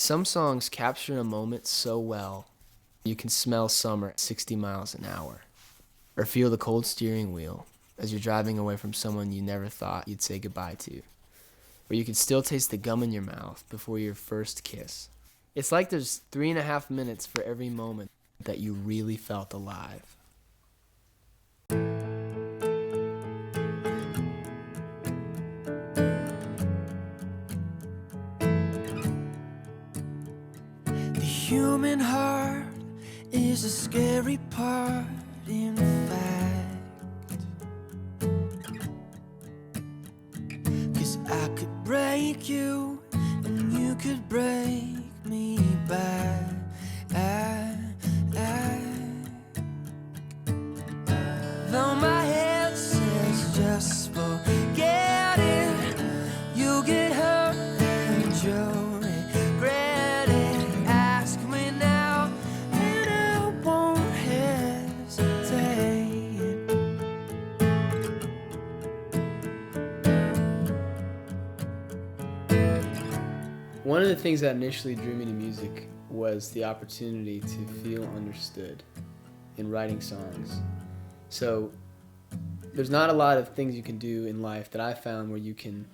Some songs capture a moment so well, you can smell summer at 60 miles an hour, or feel the cold steering wheel as you're driving away from someone you never thought you'd say goodbye to, or you can still taste the gum in your mouth before your first kiss. It's like there's 3.5 minutes for every moment that you really felt alive. Human heart is a scary part, in fact. 'Cause I could break you and you could break me back. Though my head says just forget it, you get hurt and you'll regret it. One of the things that initially drew me to music was the opportunity to feel understood in writing songs. So there's not a lot of things you can do in life that I found where you can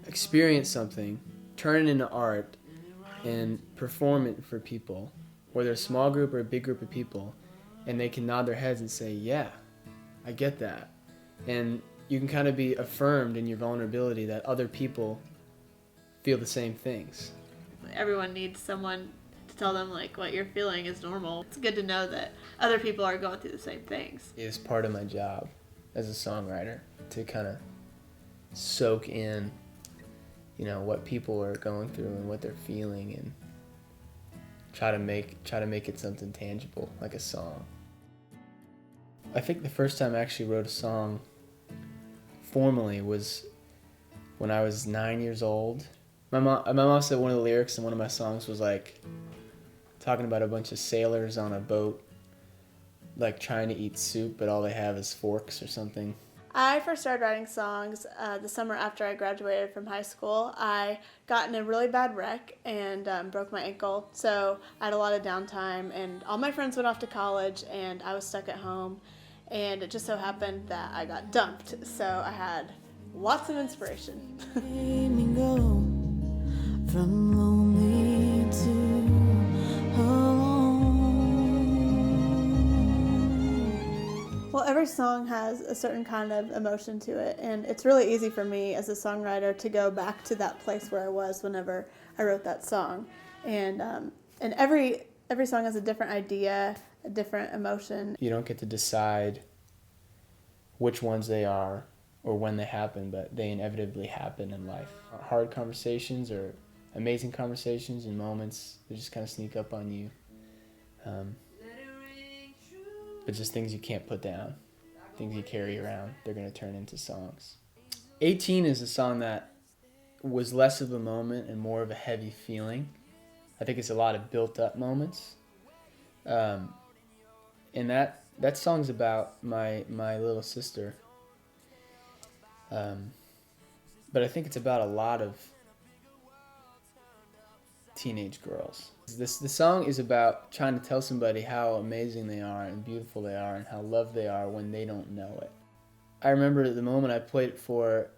experience something, turn it into art, and perform it for people, whether a small group or a big group of people, and they can nod their heads and say, yeah, I get that. And you can kind of be affirmed in your vulnerability that other people feel the same things. Everyone needs someone to tell them like what you're feeling is normal. It's good to know that other people are going through the same things. It's part of my job as a songwriter to kind of soak in, what people are going through and what they're feeling, and try to make it something tangible, like a song. I think the first time I actually wrote a song formally was when I was 9 years old. My mom said one of the lyrics in one of my songs was like talking about a bunch of sailors on a boat, like trying to eat soup, but all they have is forks or something. I first started writing songs the summer after I graduated from high school. I got in a really bad wreck and broke my ankle, so I had a lot of downtime, and all my friends went off to college and I was stuck at home, and it just so happened that I got dumped, so I had lots of inspiration. From lonely to alone. Well, every song has a certain kind of emotion to it, and it's really easy for me as a songwriter to go back to that place where I was whenever I wrote that song. And every song has a different idea, a different emotion. You don't get to decide which ones they are or when they happen, but they inevitably happen in life. Hard conversations or amazing conversations and moments, they just kind of sneak up on you. But just things you can't put down, things you carry around, they're going to turn into songs. 18 is a song that was less of a moment and more of a heavy feeling. I think it's a lot of built up moments. And that song's about my little sister. But I think it's about a lot of teenage girls. The song is about trying to tell somebody how amazing they are and beautiful they are and how loved they are when they don't know it. I remember the moment I played it for,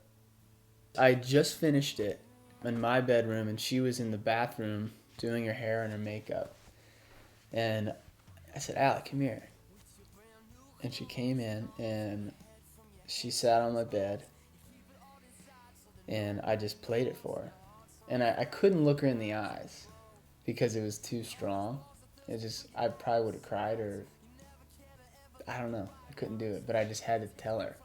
I just finished it in my bedroom and she was in the bathroom doing her hair and her makeup. And I said, Alec, come here. And she came in and she sat on my bed and I just played it for her. And I couldn't look her in the eyes because it was too strong. I probably would have cried, or I don't know. I couldn't do it, but I just had to tell her.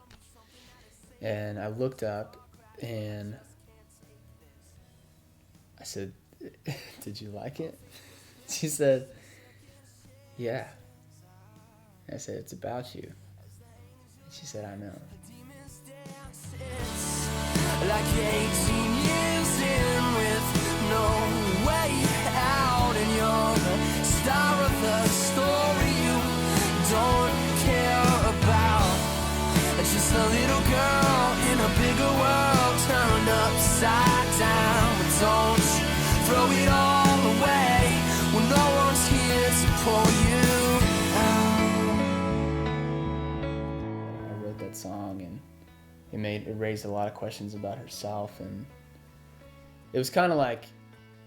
And I looked up and I said, did you like it? She said, yeah. I said, it's about you. And she said, I know. Like 18 years in with no way out, and you're the star of the story you don't care about. Just a little girl in a bigger world turned upside down. Don't you throw it all away when no one's here to pull you out. I wrote that song, and it raised a lot of questions about herself, and it was kind of like,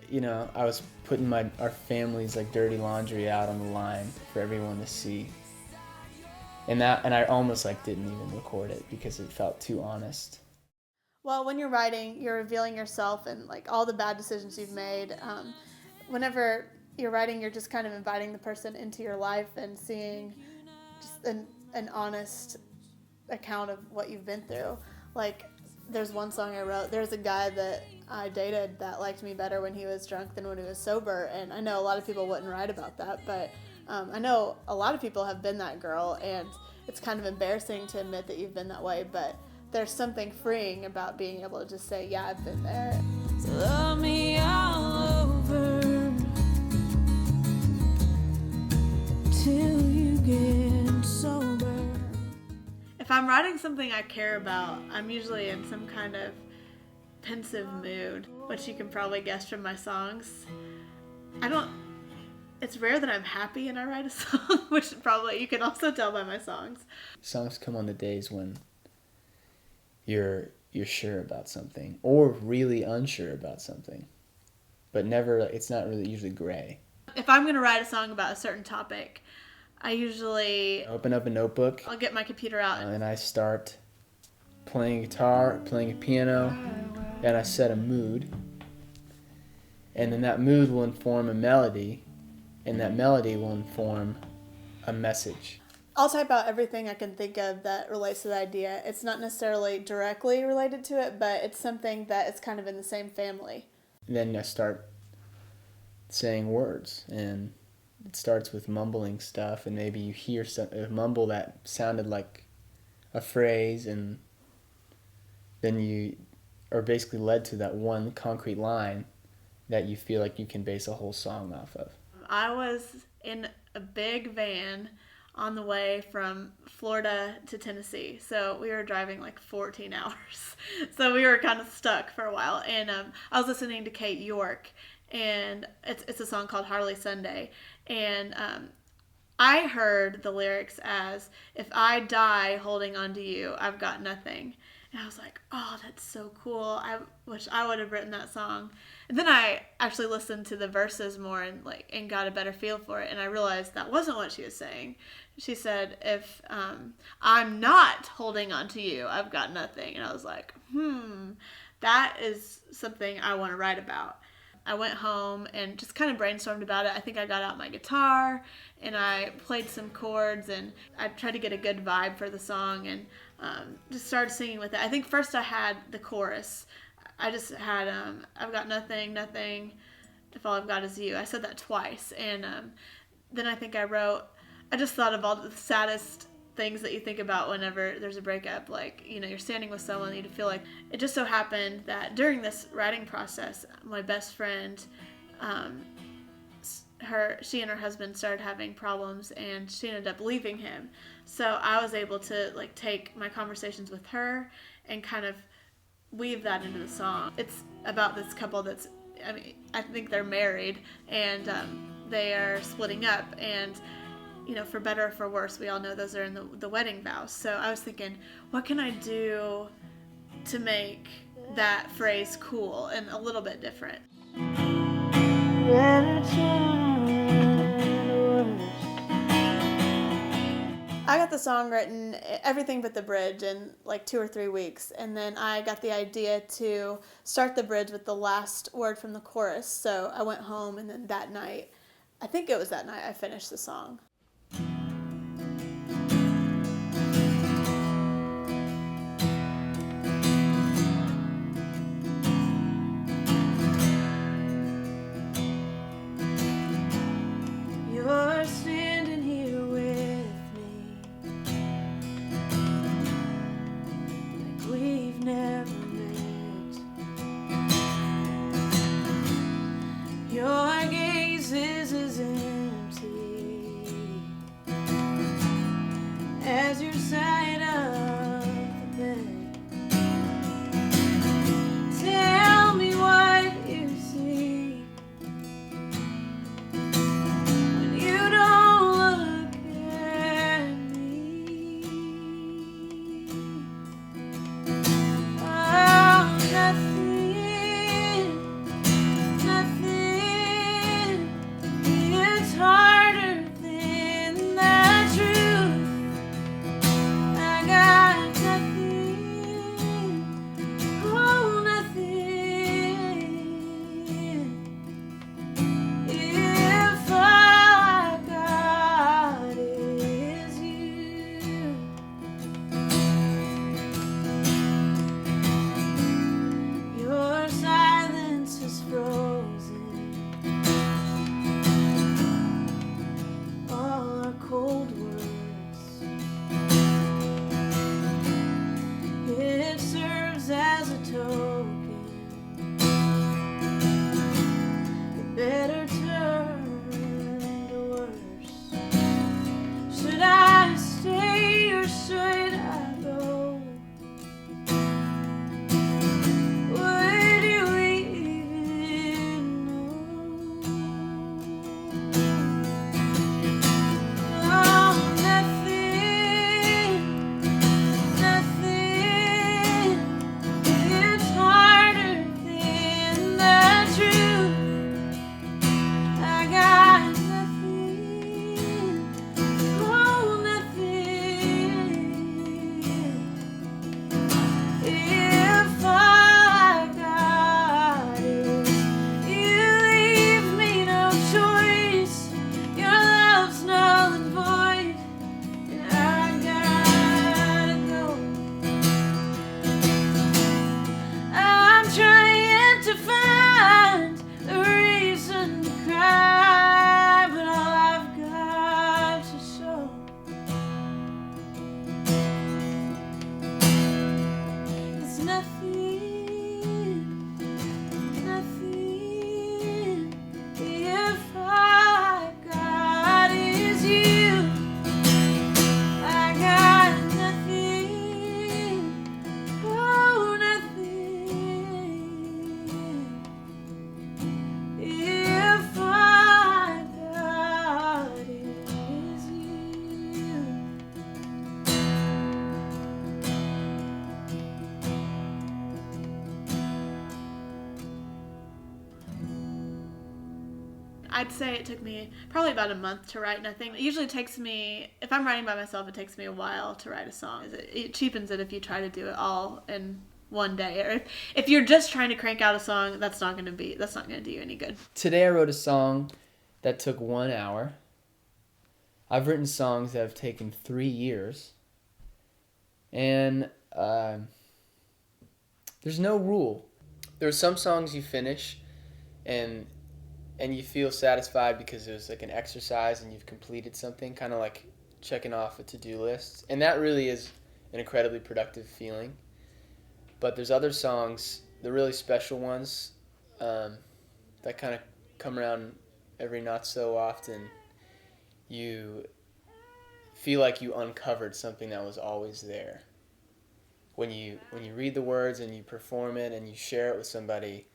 you know, I was putting our family's like dirty laundry out on the line for everyone to see. And I almost like didn't even record it because it felt too honest. Well, when you're writing, you're revealing yourself and like all the bad decisions you've made. Whenever you're writing, you're just kind of inviting the person into your life and seeing just an honest account of what you've been through. Like, there's one song I wrote. There's a guy that I dated that liked me better when he was drunk than when he was sober, and I know a lot of people wouldn't write about that, but I know a lot of people have been that girl, and it's kind of embarrassing to admit that you've been that way, but there's something freeing about being able to just say, yeah, I've been there. So love me all over till you get sober. If I'm writing something I care about, I'm usually in some kind of pensive mood, which you can probably guess from my songs. It's rare that I'm happy and I write a song, which probably you can also tell by my songs. Songs come on the days when you're sure about something or really unsure about something, but it's not really usually gray. If I'm going to write a song about a certain topic, I usually open up a notebook. I'll get my computer out. And I start playing guitar, playing a piano, and I set a mood. And then that mood will inform a melody, and that melody will inform a message. I'll type out everything I can think of that relates to the idea. It's not necessarily directly related to it, but it's something that is kind of in the same family. And then I start saying words, and it starts with mumbling stuff, and maybe you hear a mumble that sounded like a phrase, and then you are basically led to that one concrete line that you feel like you can base a whole song off of. I was in a big van on the way from Florida to Tennessee, so we were driving like 14 hours. So we were kind of stuck for a while, and I was listening to Kate York, and it's a song called Harley Sunday, and I heard the lyrics as, if I die holding on to you, I've got nothing. And I was like, oh, that's so cool. I wish I would have written that song. And then I actually listened to the verses more and got a better feel for it. And I realized that wasn't what she was saying. She said, if I'm not holding on to you, I've got nothing. And I was like, that is something I want to write about. I went home and just kind of brainstormed about it. I think I got out my guitar and I played some chords and I tried to get a good vibe for the song and just started singing with it. I think first I had the chorus. I just had, I've got nothing, if all I've got is you. I said that twice. And then I think I just thought of all the saddest things that you think about whenever there's a breakup, like, you know, you're standing with someone and you feel like. It just so happened that during this writing process, my best friend, she and her husband started having problems and she ended up leaving him. So I was able to take my conversations with her and kind of weave that into the song. It's about this couple I think they're married and they are splitting up, and you know, for better or for worse, we all know those are in the wedding vows. So I was thinking, what can I do to make that phrase cool and a little bit different? I got the song written, everything but the bridge, in 2 or 3 weeks. And then I got the idea to start the bridge with the last word from the chorus. So I went home, and then that night, I think it was that night, I finished the song. You're standing here with me, like we've never met. Your gaze is as empty nothing. If I got is you, I got nothing. Oh, nothing. If I got is you. I'd say it took me probably about a month to write nothing. It usually takes me, if I'm writing by myself, it takes me a while to write a song. It cheapens it if you try to do it all in one day. Or if you're just trying to crank out a song, that's not gonna do you any good. Today I wrote a song that took 1 hour. I've written songs that have taken 3 years. And there's no rule. There are some songs you finish and you feel satisfied because it was like an exercise and you've completed something, kind of like checking off a to-do list. And that really is an incredibly productive feeling. But there's other songs, the really special ones, that kind of come around every not so often. You feel like you uncovered something that was always there. When you read the words and you perform it and you share it with somebody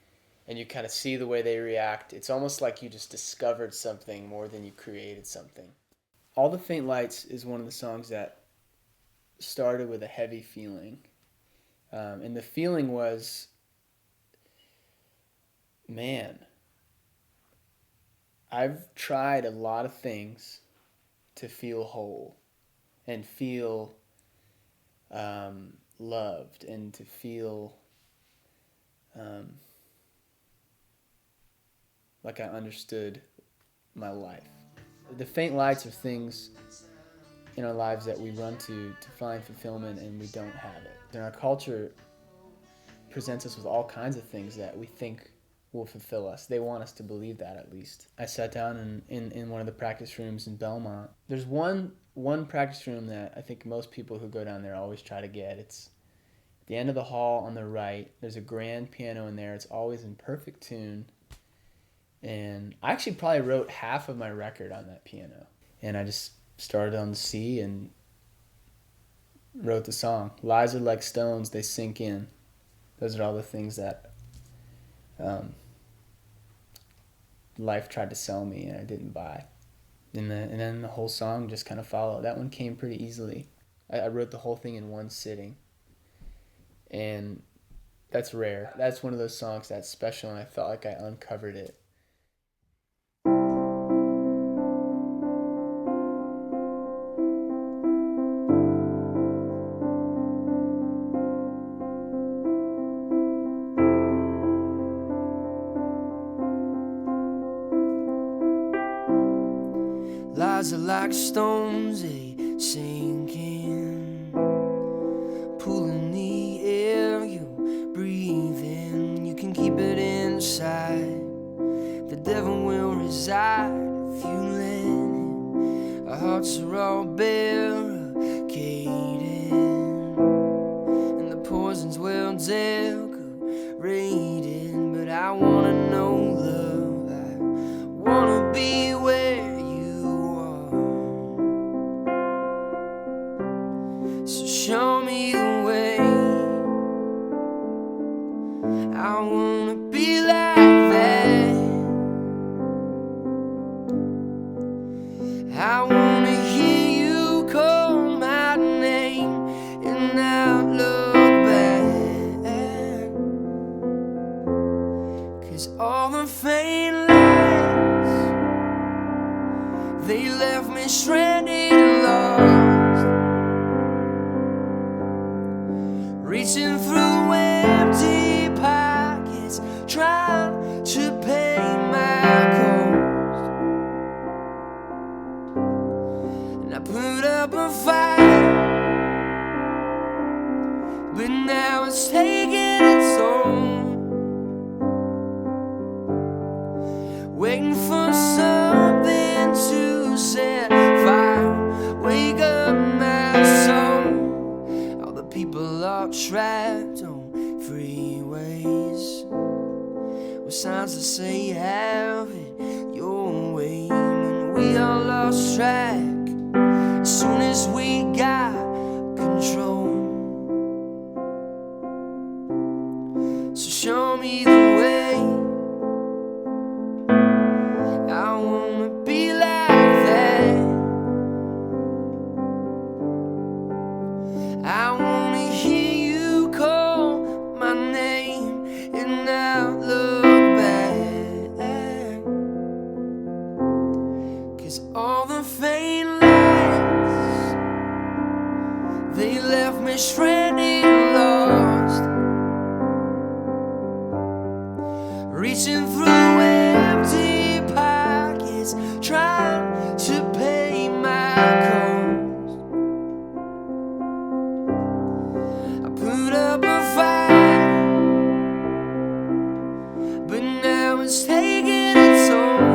and you kind of see the way they react, it's almost like you just discovered something more than you created something. All the Faint Lights is one of the songs that started with a heavy feeling. And the feeling was, man, I've tried a lot of things to feel whole and feel loved and to feel like I understood my life. The faint lights are things in our lives that we run to find fulfillment, and we don't have it. And our culture presents us with all kinds of things that we think will fulfill us. They want us to believe that, at least. I sat down in one of the practice rooms in Belmont. There's one practice room that I think most people who go down there always try to get. It's at the end of the hall on the right. There's a grand piano in there. It's always in perfect tune. And I actually probably wrote half of my record on that piano. And I just started on the C and wrote the song. Lies are like stones, they sink in. Those are all the things that life tried to sell me and I didn't buy. And then the whole song just kind of followed. That one came pretty easily. I wrote the whole thing in one sitting. And that's rare. That's one of those songs that's special, and I felt like I uncovered it. Lies are like stones, they sink in, pulling the air you breathe in. You can keep it inside. The devil will reside if you let him. Our hearts are all barricaded, and the poison's well decorated. But I wanna know love, I wanna be where show me the way. I wanna be like that. I wanna hear you call my name and not look back. 'Cause all the faint lights, they left me stranded and lost, reaching through empty pockets, trying to pay my cost. And I put up a fight, but now it's taking its own. Waiting for something to set fire, wake up my soul. People are trapped on freeways with signs that say have it your way. When we all lost track as soon as we got control. So show me the way. I wanna be like that. I wanna hear you call my name and not look back. 'Cause all the faint lights, they left me stranded and lost, reaching through empty pockets, trying to pay my cost. I put up a fight, but now it's taking its toll.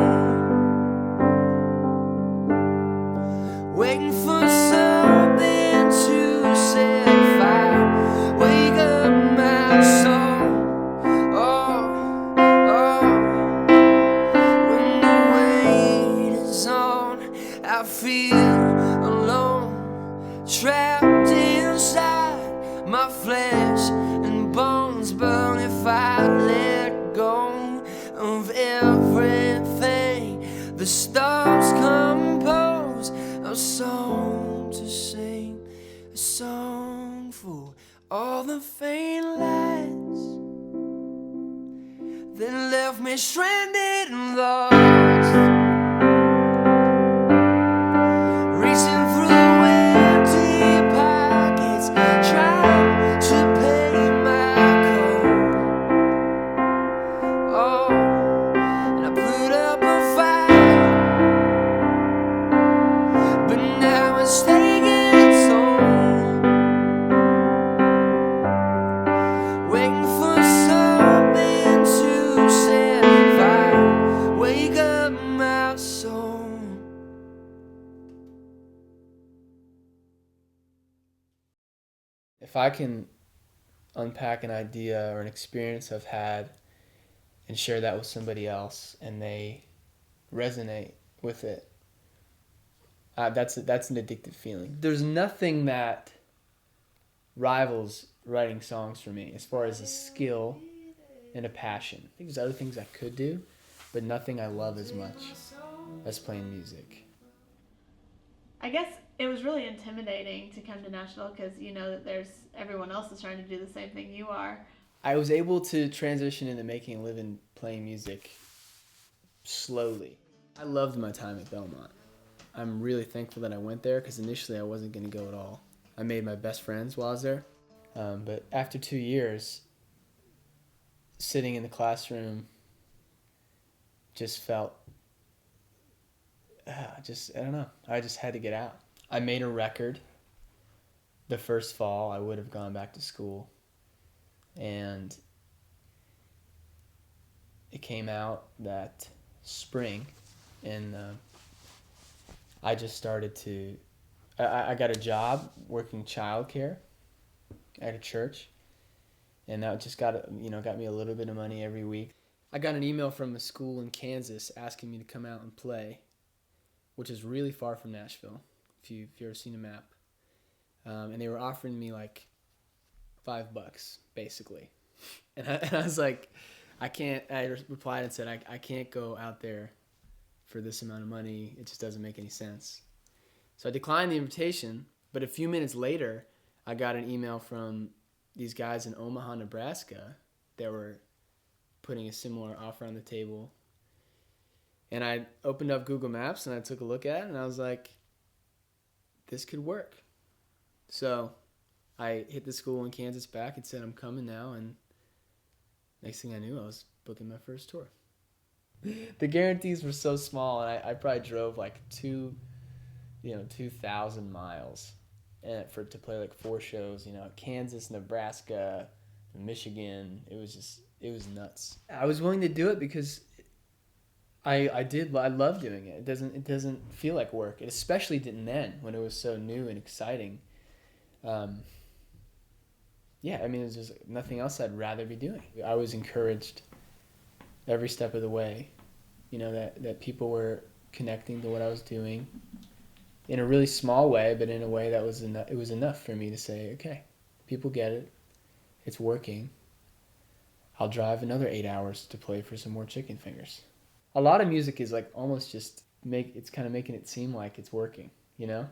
Waiting for something to set fire, wake up my soul. Oh, oh, when the weight is on, I feel alone, trapped inside my flesh and bones. But if I let go of everything, the stars compose a song to sing, a song for all the faint lights that left me stranded and lost, reaching through empty pockets, trying to pay my coat. Oh, and I put up a fight, but now it's taking its toll. Waiting for something to set fire, wake up my soul. If I can unpack an idea or an experience I've had and share that with somebody else and they resonate with it, that's an addictive feeling. There's nothing that rivals writing songs for me as far as a skill and a passion. I think there's other things I could do, but nothing I love as much as playing music. I guess it was really intimidating to come to Nashville because you know that there's everyone else is trying to do the same thing you are. I was able to transition into making a living playing music slowly. I loved my time at Belmont. I'm really thankful that I went there because initially I wasn't going to go at all. I made my best friends while I was there. But after 2 years, sitting in the classroom just felt, I don't know. I just had to get out. I made a record the first fall. I would have gone back to school. And it came out that spring. And I just started to, I got a job working childcare at a church. And that just got me a little bit of money every week. I got an email from a school in Kansas asking me to come out and play, which is really far from Nashville, if you've ever seen a map. And they were offering me like $5, basically. And I was like, I can't, I replied and said, I can't go out there for this amount of money. It just doesn't make any sense. So I declined the invitation, but a few minutes later, I got an email from these guys in Omaha, Nebraska that were putting a similar offer on the table. And I opened up Google Maps and I took a look at it and I was like, this could work. So I hit the school in Kansas back and said, I'm coming now. And next thing I knew, I was booking my first tour. The guarantees were so small, and I probably drove like 2,000 miles to play like 4 shows, Kansas, Nebraska, Michigan. It was nuts. I was willing to do it because I love doing it. It doesn't feel like work. It especially didn't then when it was so new and exciting. yeah, I mean, there's just nothing else I'd rather be doing. I was encouraged every step of the way, you know, that people were connecting to what I was doing in a really small way, but in a way that was enough. It was enough for me to say, okay, people get it. It's working. I'll drive another 8 hours to play for some more chicken fingers. A lot of music is like almost just it's kind of making it seem like it's working, you know?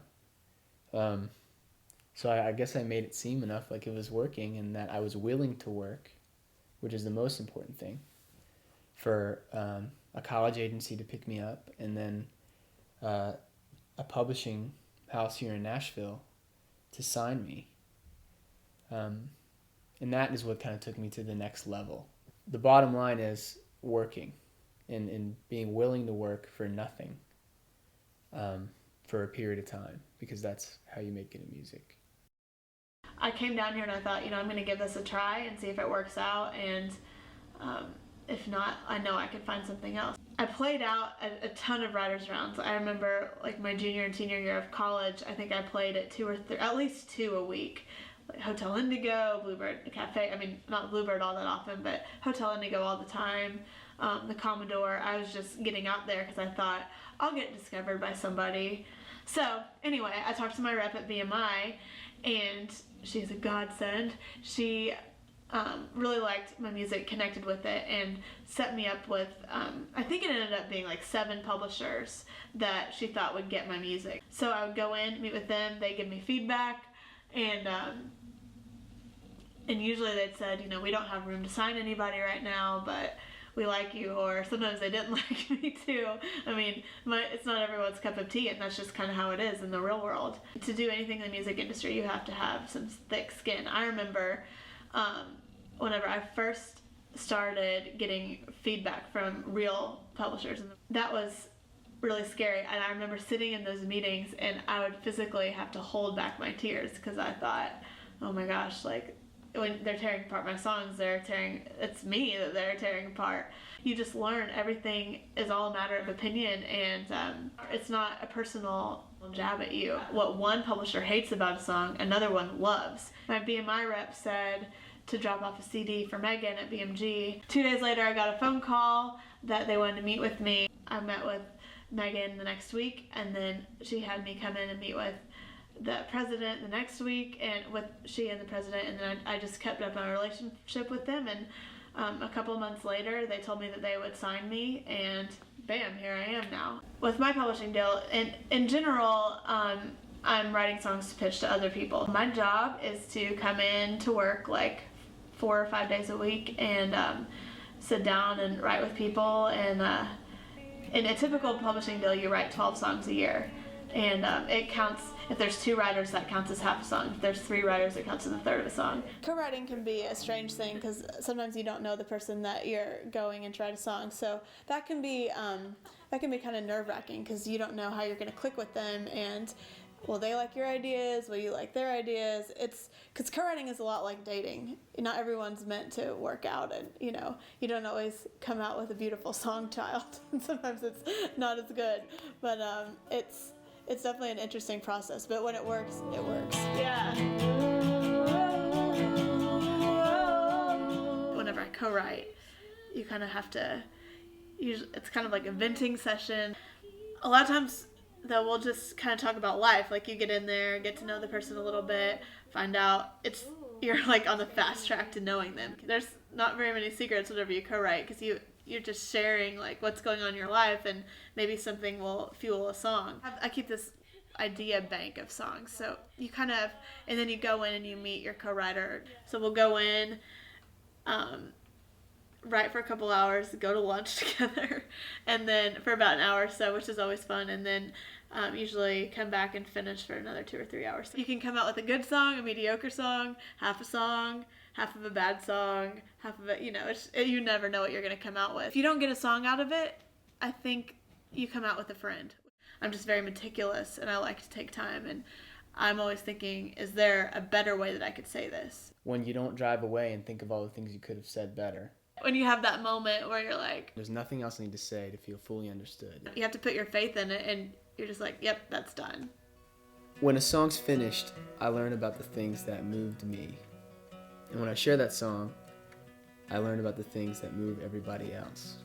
So I guess I made it seem enough like it was working, and that I was willing to work, which is the most important thing, for a college agency to pick me up, and then a publishing house here in Nashville to sign me. And that is what kind of took me to the next level. The bottom line is working and being willing to work for nothing for a period of time, because that's how you make it in music. I came down here and I thought, I'm going to give this a try and see if it works out, and if not, I know I could find something else. I played out a ton of writers' rounds. I remember like my junior and senior year of college, I think I played at at least two a week. Like Hotel Indigo, Bluebird Cafe, I mean, not Bluebird all that often, but Hotel Indigo all the time, the Commodore. I was just getting out there because I thought, I'll get discovered by somebody. So anyway, I talked to my rep at BMI, and she's a godsend. She really liked my music, connected with it, and set me up with, I think it ended up being like 7 publishers that she thought would get my music. So I would go in, meet with them, they give me feedback, and usually they'd said, we don't have room to sign anybody right now, but we like you, or sometimes they didn't like me too. I mean, it's not everyone's cup of tea, and that's just kind of how it is in the real world. To do anything in the music industry, you have to have some thick skin. I remember whenever I first started getting feedback from real publishers, and that was really scary. And I remember sitting in those meetings, and I would physically have to hold back my tears, because I thought, oh my gosh, like, when they're tearing apart my songs, it's me that they're tearing apart. You just learn everything is all a matter of opinion, and it's not a personal jab at you. What one publisher hates about a song, another one loves. My BMI rep said to drop off a CD for Megan at BMG. 2 days later, I got a phone call that they wanted to meet with me. I met with Megan the next week, and then she had me come in and meet with the president the next week, and with she and the president, and then I just kept up my relationship with them, and a couple of months later they told me that they would sign me, and bam, here I am now. With my publishing deal, in general, I'm writing songs to pitch to other people. My job is to come in to work like 4 or 5 days a week, and sit down and write with people, and in a typical publishing deal, you write 12 songs a year, and it counts. If there's 2 writers, that counts as half a song. If there's 3 writers, it counts as a third of a song. Co-writing can be a strange thing, because sometimes you don't know the person that you're going in to write a song. So that can be kind of nerve-wracking, because you don't know how you're going to click with them, and will they like your ideas? Will you like their ideas? Because co-writing is a lot like dating. Not everyone's meant to work out, and you don't always come out with a beautiful song child. Sometimes it's not as good, but it's definitely an interesting process, but when it works, it works. Yeah. Whenever I co-write, you kind of have to, it's kind of like a venting session. A lot of times, though, we'll just kind of talk about life. Like, you get in there, get to know the person a little bit, find out you're like on the fast track to knowing them. There's not very many secrets whenever you co-write, because you're just sharing like what's going on in your life, and maybe something will fuel a song. I keep this idea bank of songs, so you kind of, and then you go in and you meet your co-writer. So we'll go in, write for a couple hours, go to lunch together, and then for about an hour or so, which is always fun, and then usually come back and finish for another 2 or 3 hours. You can come out with a good song, a mediocre song, half of a bad song, half of it, you never know what you're going to come out with. If you don't get a song out of it, I think you come out with a friend. I'm just very meticulous, and I like to take time, and I'm always thinking, is there a better way that I could say this? When you don't drive away and think of all the things you could have said better. When you have that moment where you're like, there's nothing else I need to say to feel fully understood. You have to put your faith in it, and you're just like, yep, that's done. When a song's finished, I learn about the things that moved me. And when I share that song, I learn about the things that move everybody else.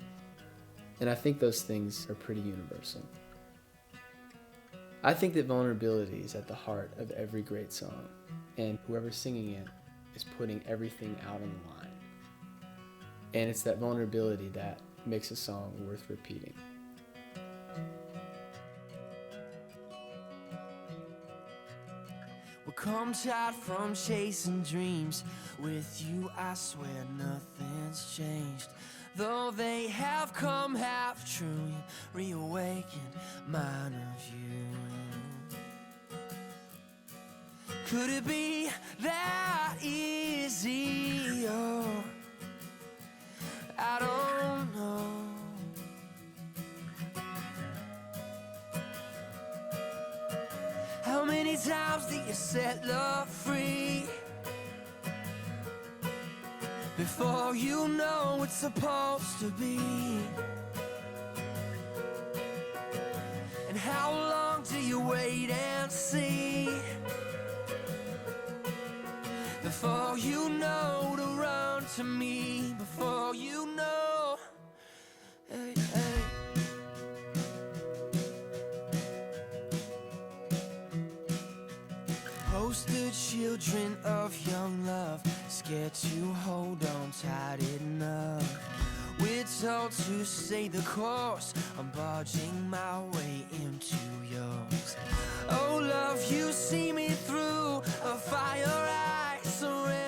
And I think those things are pretty universal. I think that vulnerability is at the heart of every great song, and whoever's singing it is putting everything out on the line. And it's that vulnerability that makes a song worth repeating. Well, come tired from chasing dreams. With you, I swear nothing's changed. Though they have come half true, you reawaken mine of you. Could it be that easy? Oh, I don't know. How many times do you set love free before you know it's supposed to be? And how long do you wait and see before you know to run to me? Before you know, hey, hey. Poster children of young love, scared to hold on tight enough. We're told to stay the course, I'm barging my way into yours. Oh love, you see me through a fire I surrender.